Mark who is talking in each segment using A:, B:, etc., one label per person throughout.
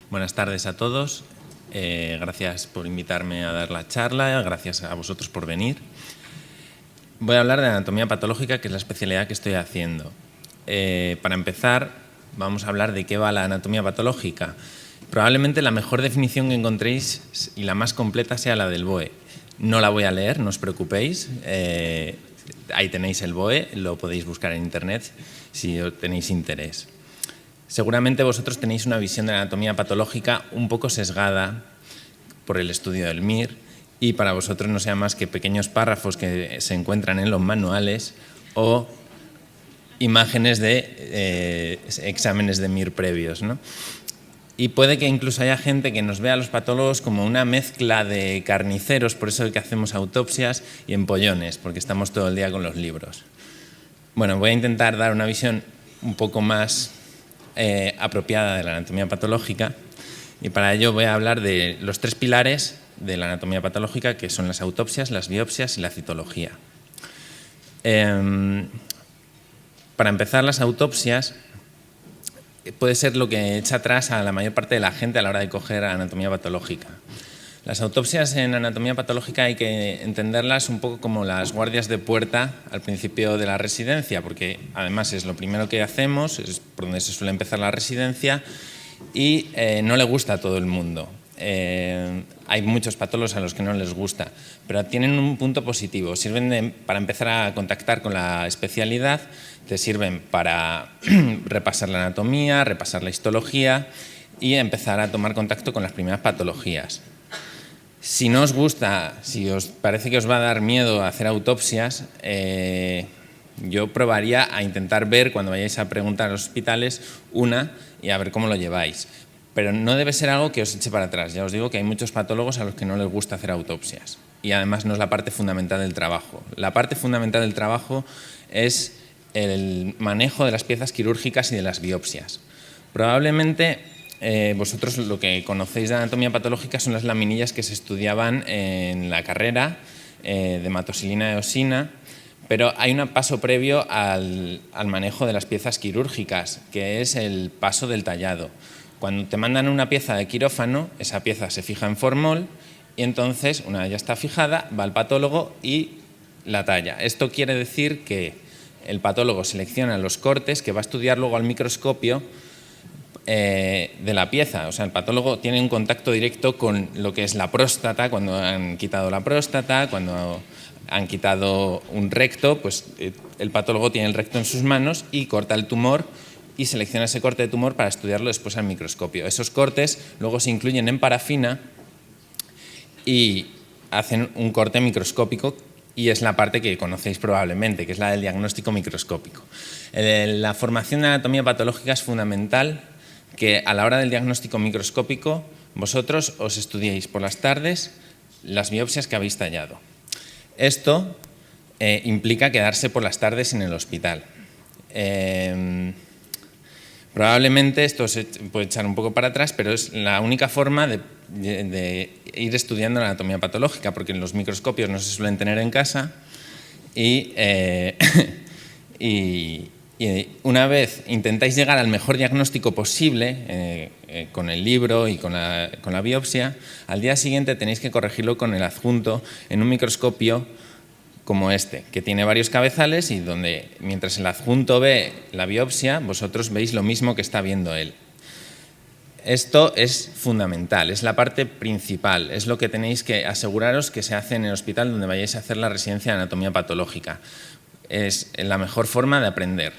A: Buenas tardes a todos. Gracias por invitarme a dar la charla, gracias a vosotros por venir. Voy a hablar de anatomía patológica, que es la especialidad que estoy haciendo. Para empezar, vamos a hablar de qué va la anatomía patológica. Probablemente la mejor definición que encontréis y la más completa sea la del BOE. No la voy a leer, no os preocupéis. Ahí tenéis el BOE, lo podéis buscar en internet si tenéis interés. Seguramente vosotros tenéis una visión de la anatomía patológica un poco sesgada por el estudio del MIR y para vosotros no sea más que pequeños párrafos que se encuentran en los manuales o imágenes de exámenes de MIR previos, ¿no? Y puede que incluso haya gente que nos vea a los patólogos como una mezcla de carniceros, por eso es que hacemos autopsias, y empollones, porque estamos todo el día con los libros. Bueno, voy a intentar dar una visión un poco más apropiada de la anatomía patológica y para ello voy a hablar de los tres pilares de la anatomía patológica, que son las autopsias, las biopsias y la citología. Para empezar, las autopsias puede ser lo que echa atrás a la mayor parte de la gente a la hora de coger anatomía patológica. Las autopsias en anatomía patológica hay que entenderlas un poco como las guardias de puerta al principio de la residencia, porque además es lo primero que hacemos, es por donde se suele empezar la residencia y no le gusta a todo el mundo. Hay muchos patólogos a los que no les gusta, pero tienen un punto positivo. Sirven para empezar a contactar con la especialidad, te sirven para repasar la anatomía, repasar la histología y empezar a tomar contacto con las primeras patologías. Si no os gusta, si os parece que os va a dar miedo hacer autopsias, yo probaría a intentar ver, cuando vayáis a preguntar a los hospitales, una y a ver cómo lo lleváis. Pero no debe ser algo que os eche para atrás. Ya os digo que hay muchos patólogos a los que no les gusta hacer autopsias. Y además no es la parte fundamental del trabajo. La parte fundamental del trabajo es el manejo de las piezas quirúrgicas y de las biopsias. Probablemente vosotros lo que conocéis de anatomía patológica son las laminillas que se estudiaban en la carrera de hematoxilina eosina, pero hay un paso previo al manejo de las piezas quirúrgicas, que es el paso del tallado. Cuando te mandan una pieza de quirófano, esa pieza se fija en formol y entonces, una vez ya está fijada, va al patólogo y la talla. Esto quiere decir que el patólogo selecciona los cortes que va a estudiar luego al microscopio de la pieza. O sea, el patólogo tiene un contacto directo con lo que es la próstata, cuando han quitado la próstata, cuando han quitado un recto, pues el patólogo tiene el recto en sus manos y corta el tumor y selecciona ese corte de tumor para estudiarlo después al microscopio. Esos cortes luego se incluyen en parafina y hacen un corte microscópico y es la parte que conocéis probablemente, que es la del diagnóstico microscópico. La formación de anatomía patológica es fundamental que a la hora del diagnóstico microscópico vosotros os estudiéis por las tardes las biopsias que habéis tallado. Esto implica quedarse por las tardes en el hospital. Probablemente esto se puede echar un poco para atrás, pero es la única forma de ir estudiando la anatomía patológica, porque los microscopios no se suelen tener en casa y una vez intentáis llegar al mejor diagnóstico posible con el libro y con la biopsia, al día siguiente tenéis que corregirlo con el adjunto en un microscopio como este, que tiene varios cabezales y donde mientras el adjunto ve la biopsia, vosotros veis lo mismo que está viendo él. Esto es fundamental, es la parte principal, es lo que tenéis que aseguraros que se hace en el hospital donde vayáis a hacer la residencia de anatomía patológica. Es la mejor forma de aprender.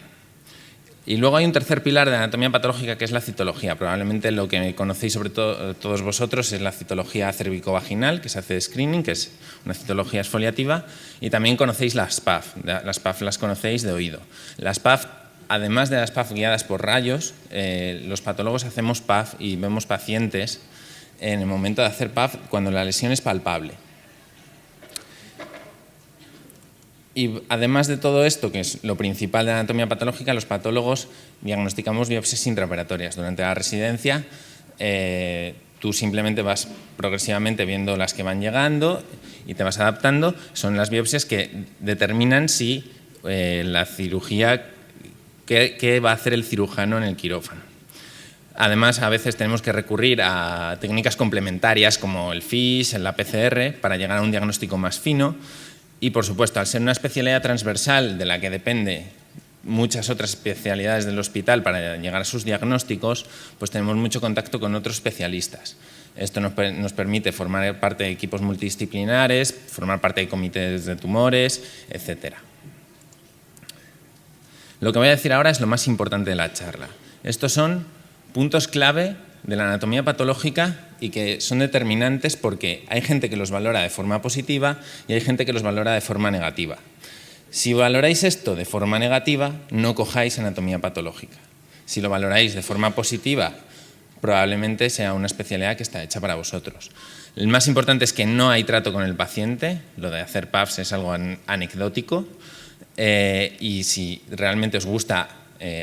A: Y luego hay un tercer pilar de anatomía patológica que es la citología. Probablemente lo que conocéis sobre todo todos vosotros es la citología cervicovaginal, que se hace de screening, que es una citología exfoliativa, y también conocéis las PAF. Las PAF las conocéis de oído. Las PAF, además de las PAF guiadas por rayos, los patólogos hacemos PAF y vemos pacientes en el momento de hacer PAF cuando la lesión es palpable. Y además de todo esto, que es lo principal de la anatomía patológica, los patólogos diagnosticamos biopsias intraoperatorias. Durante la residencia, tú simplemente vas progresivamente viendo las que van llegando y te vas adaptando. Son las biopsias que determinan si la cirugía, qué va a hacer el cirujano en el quirófano. Además, a veces tenemos que recurrir a técnicas complementarias como el FISH, la PCR, para llegar a un diagnóstico más fino. Y, por supuesto, al ser una especialidad transversal de la que depende muchas otras especialidades del hospital para llegar a sus diagnósticos, pues tenemos mucho contacto con otros especialistas. Esto nos permite formar parte de equipos multidisciplinares, formar parte de comités de tumores, etc. Lo que voy a decir ahora es lo más importante de la charla. Estos son puntos clave de la anatomía patológica y que son determinantes porque hay gente que los valora de forma positiva y hay gente que los valora de forma negativa. Si valoráis esto de forma negativa, no cojáis anatomía patológica. Si lo valoráis de forma positiva, probablemente sea una especialidad que está hecha para vosotros. El más importante es que no hay trato con el paciente, lo de hacer PAFs es algo anecdótico, y si realmente os gusta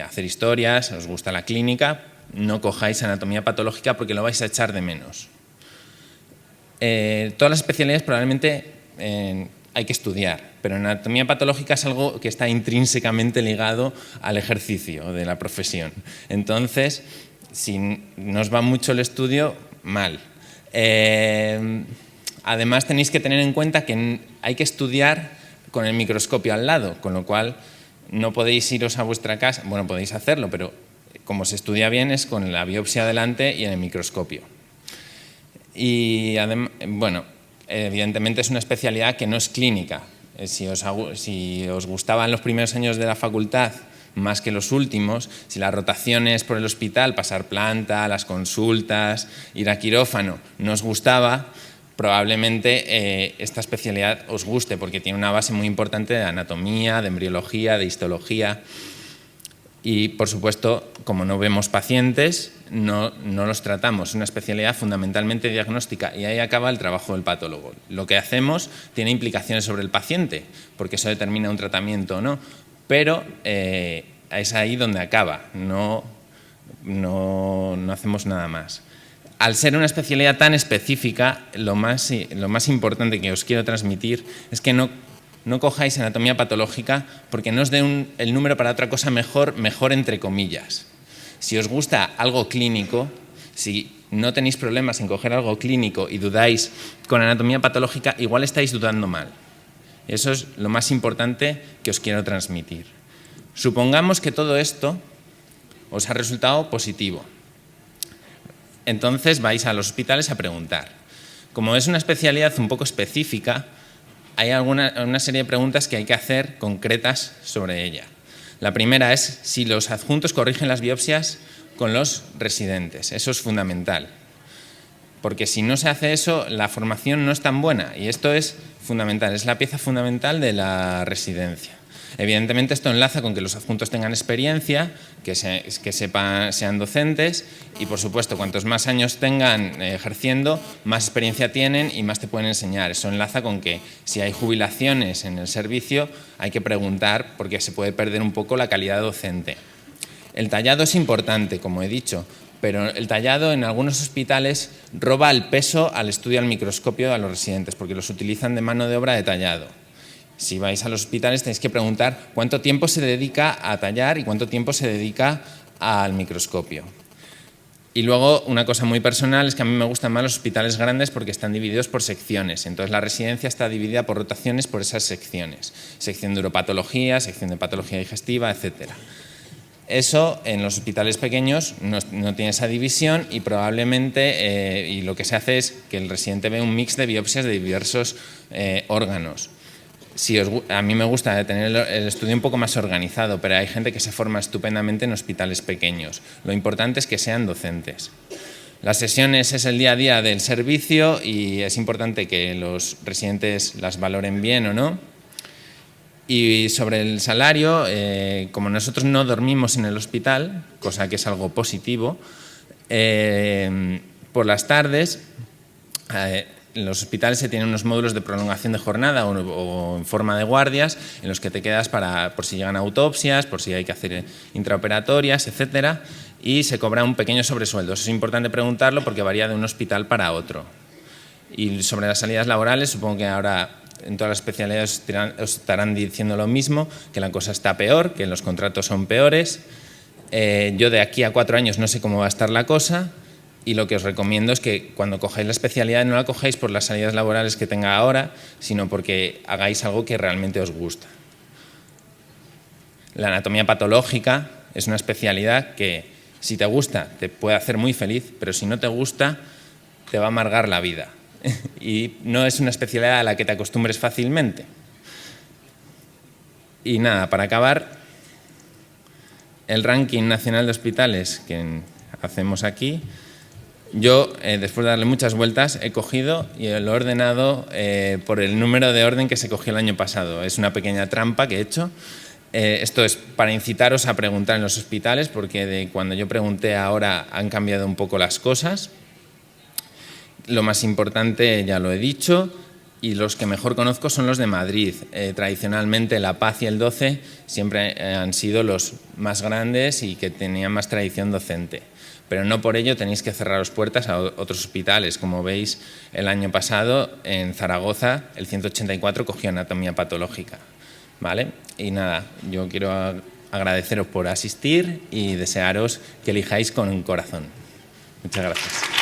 A: hacer historias, os gusta la clínica, no cojáis anatomía patológica porque lo vais a echar de menos. Todas las especialidades probablemente hay que estudiar, pero anatomía patológica es algo que está intrínsecamente ligado al ejercicio de la profesión. Entonces, si no os va mucho el estudio, mal. Además, tenéis que tener en cuenta que hay que estudiar con el microscopio al lado, con lo cual no podéis iros a vuestra casa, bueno, podéis hacerlo, pero como se estudia bien es con la biopsia delante y en el microscopio. Y, bueno, evidentemente es una especialidad que no es clínica. Si os gustaban los primeros años de la facultad más que los últimos, si las rotaciones por el hospital, pasar planta, las consultas, ir a quirófano, no os gustaba, probablemente esta especialidad os guste porque tiene una base muy importante de anatomía, de embriología, de histología y, por supuesto, como no vemos pacientes, no los tratamos. Es una especialidad fundamentalmente diagnóstica y ahí acaba el trabajo del patólogo. Lo que hacemos tiene implicaciones sobre el paciente porque eso determina un tratamiento o no, pero es ahí donde acaba, no hacemos nada más. Al ser una especialidad tan específica, lo más importante que os quiero transmitir es que no cojáis anatomía patológica porque no os dé el número para otra cosa mejor entre comillas. Si os gusta algo clínico, si no tenéis problemas en coger algo clínico y dudáis con anatomía patológica, igual estáis dudando mal. Eso es lo más importante que os quiero transmitir. Supongamos que todo esto os ha resultado positivo. Entonces vais a los hospitales a preguntar. Como es una especialidad un poco específica, hay una serie de preguntas que hay que hacer concretas sobre ella. La primera es si los adjuntos corrigen las biopsias con los residentes. Eso es fundamental. Porque si no se hace eso, la formación no es tan buena y esto es fundamental, es la pieza fundamental de la residencia. Evidentemente esto enlaza con que los adjuntos tengan experiencia, que sean docentes y, por supuesto, cuantos más años tengan ejerciendo, más experiencia tienen y más te pueden enseñar. Eso enlaza con que si hay jubilaciones en el servicio hay que preguntar porque se puede perder un poco la calidad docente. El tallado es importante, como he dicho, pero el tallado en algunos hospitales roba el peso al estudio al microscopio a los residentes porque los utilizan de mano de obra de tallado. Si vais a los hospitales tenéis que preguntar cuánto tiempo se dedica a tallar y cuánto tiempo se dedica al microscopio. Y luego una cosa muy personal es que a mí me gustan más los hospitales grandes porque están divididos por secciones. Entonces la residencia está dividida por rotaciones por esas secciones. Sección de uropatología, sección de patología digestiva, etc. Eso en los hospitales pequeños no tiene esa división y probablemente y lo que se hace es que el residente ve un mix de biopsias de diversos órganos. A mí me gusta tener el estudio un poco más organizado, pero hay gente que se forma estupendamente en hospitales pequeños. Lo importante es que sean docentes. Las sesiones es el día a día del servicio y es importante que los residentes las valoren bien o no. Y sobre el salario, como nosotros no dormimos en el hospital, cosa que es algo positivo, por las tardes en los hospitales se tienen unos módulos de prolongación de jornada o en forma de guardias en los que te quedas por si llegan autopsias, por si hay que hacer intraoperatorias, etcétera, y se cobra un pequeño sobresueldo. Eso es importante preguntarlo porque varía de un hospital para otro. Y sobre las salidas laborales, supongo que ahora en todas las especialidades os estarán diciendo lo mismo, que la cosa está peor, que los contratos son peores. Yo de aquí a 4 años no sé cómo va a estar la cosa y lo que os recomiendo es que cuando cojáis la especialidad no la cojáis por las salidas laborales que tenga ahora, sino porque hagáis algo que realmente os gusta. La anatomía patológica es una especialidad que, si te gusta, te puede hacer muy feliz, pero si no te gusta, te va a amargar la vida. Y no es una especialidad a la que te acostumbres fácilmente. Y nada, para acabar, el ranking nacional de hospitales que hacemos aquí, yo, después de darle muchas vueltas, he cogido y lo he ordenado por el número de orden que se cogió el año pasado. Es una pequeña trampa que he hecho. Esto es para incitaros a preguntar en los hospitales, porque de cuando yo pregunté a ahora han cambiado un poco las cosas. Lo más importante ya lo he dicho, y los que mejor conozco son los de Madrid. Tradicionalmente La Paz y el 12 siempre han sido los más grandes y que tenían más tradición docente. Pero no por ello tenéis que cerraros puertas a otros hospitales. Como veis, el año pasado en Zaragoza el 184 cogió anatomía patológica. ¿Vale? Y nada, yo quiero agradeceros por asistir y desearos que elijáis con un corazón. Muchas gracias.